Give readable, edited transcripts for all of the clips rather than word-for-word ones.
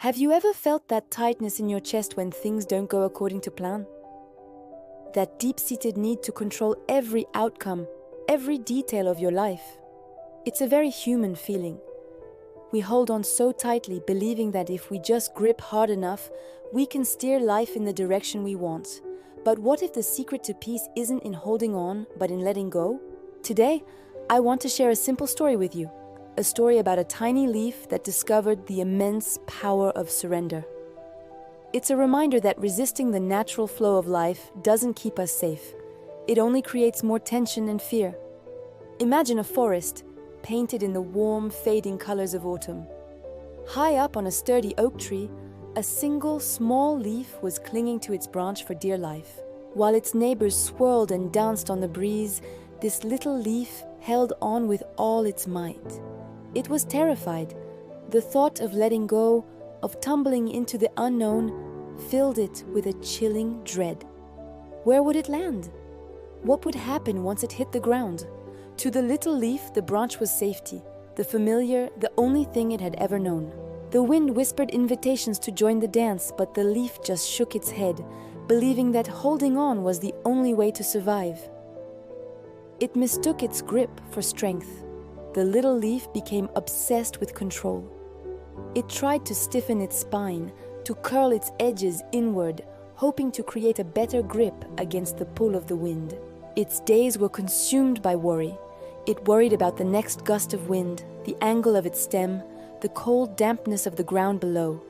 Have you ever felt that tightness in your chest when things don't go according to plan? That deep-seated need to control every outcome, every detail of your life? It's a very human feeling. We hold on so tightly, believing that if we just grip hard enough, we can steer life in the direction we want. But what if the secret to peace isn't in holding on, but in letting go? Today, I want to share a simple story with you. A story about a tiny leaf that discovered the immense power of surrender. It's a reminder that resisting the natural flow of life doesn't keep us safe. It only creates more tension and fear. Imagine a forest, painted in the warm, fading colors of autumn. High up on a sturdy oak tree, a single small leaf was clinging to its branch for dear life. While its neighbors swirled and danced on the breeze, this little leaf held on with all its might. It was terrified. The thought of letting go, of tumbling into the unknown, filled it with a chilling dread. Where would it land? What would happen once it hit the ground? To the little leaf, the branch was safety, the familiar, the only thing it had ever known. The wind whispered invitations to join the dance, but the leaf just shook its head, believing that holding on was the only way to survive. It mistook its grip for strength. The little leaf became obsessed with control. It tried to stiffen its spine, to curl its edges inward, hoping to create a better grip against the pull of the wind. Its days were consumed by worry. It worried about the next gust of wind, the angle of its stem, the cold dampness of the ground below.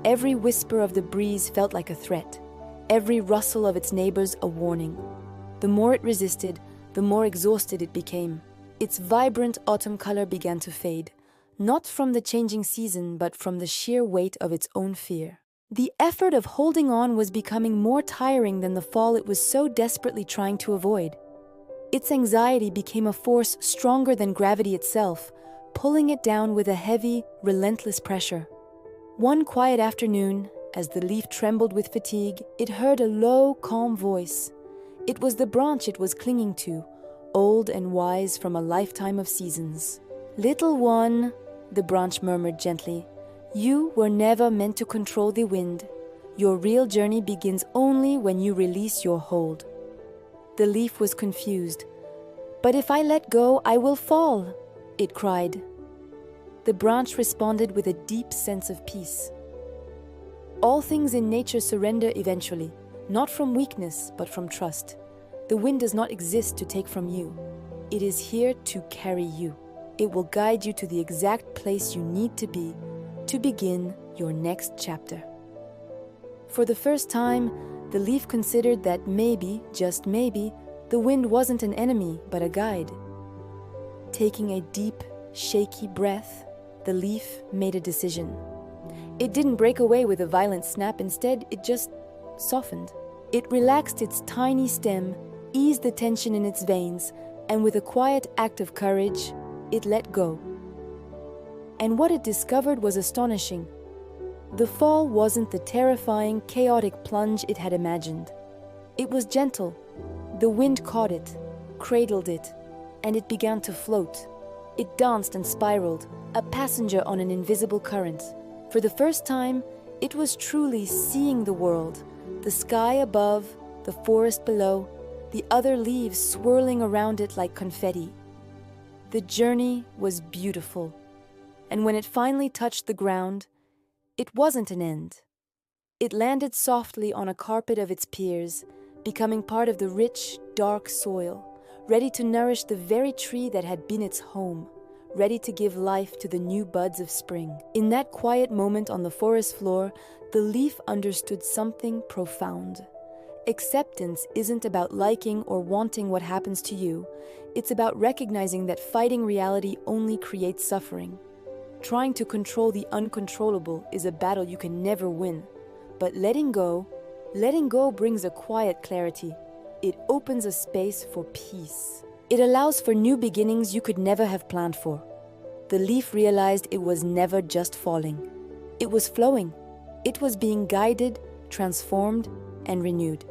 Every whisper of the breeze felt like a threat, every rustle of its neighbors a warning. The more it resisted, the more exhausted it became. Its vibrant autumn color began to fade, not from the changing season, but from the sheer weight of its own fear. The effort of holding on was becoming more tiring than the fall it was so desperately trying to avoid. Its anxiety became a force stronger than gravity itself, pulling it down with a heavy, relentless pressure. One quiet afternoon, as the leaf trembled with fatigue, it heard a low, calm voice. It was the branch it was clinging to, old and wise from a lifetime of seasons. "Little one," the branch murmured gently, "you were never meant to control the wind. Your real journey begins only when you release your hold." The leaf was confused. "But if I let go, I will fall," it cried. The branch responded with a deep sense of peace. All things in nature surrender eventually, not from weakness, but from trust. The wind does not exist to take from you. It is here to carry you. It will guide you to the exact place you need to be to begin your next chapter. For the first time, the leaf considered that maybe, just maybe, the wind wasn't an enemy, but a guide. Taking a deep, shaky breath, the leaf made a decision. It didn't break away with a violent snap. Instead, it just softened. It relaxed its tiny stem, eased the tension in its veins, and with a quiet act of courage, it let go. And what it discovered was astonishing. The fall wasn't the terrifying, chaotic plunge it had imagined. It was gentle. The wind caught it, cradled it, and it began to float. It danced and spiraled, a passenger on an invisible current. For the first time, it was truly seeing the world, the sky above, the forest below, the other leaves swirling around it like confetti. The journey was beautiful, and when it finally touched the ground, it wasn't an end. It landed softly on a carpet of its peers, becoming part of the rich, dark soil, ready to nourish the very tree that had been its home, ready to give life to the new buds of spring. In that quiet moment on the forest floor, the leaf understood something profound. Acceptance isn't about liking or wanting what happens to you. It's about recognizing that fighting reality only creates suffering. Trying to control the uncontrollable is a battle you can never win. But letting go brings a quiet clarity. It opens a space for peace. It allows for new beginnings you could never have planned for. The leaf realized it was never just falling. It was flowing. It was being guided, transformed, and renewed.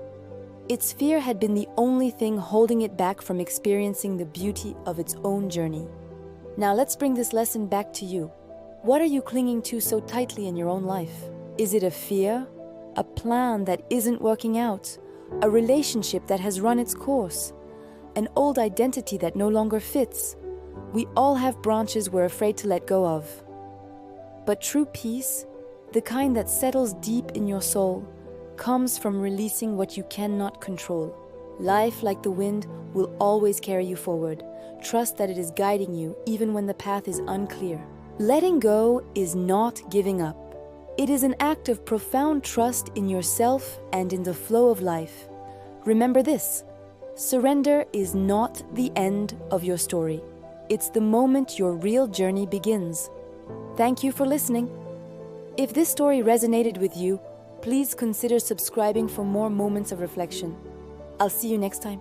Its fear had been the only thing holding it back from experiencing the beauty of its own journey. Now let's bring this lesson back to you. What are you clinging to so tightly in your own life? Is it a fear? A plan that isn't working out? A relationship that has run its course? An old identity that no longer fits? We all have branches we're afraid to let go of. But true peace, the kind that settles deep in your soul, comes from releasing what you cannot control. Life, like the wind, will always carry you forward. Trust that it is guiding you even when the path is unclear. Letting go is not giving up. It is an act of profound trust in yourself and in the flow of life. Remember this: surrender is not the end of your story. It's the moment your real journey begins. Thank you for listening. If this story resonated with you, please consider subscribing for more moments of reflection. I'll see you next time.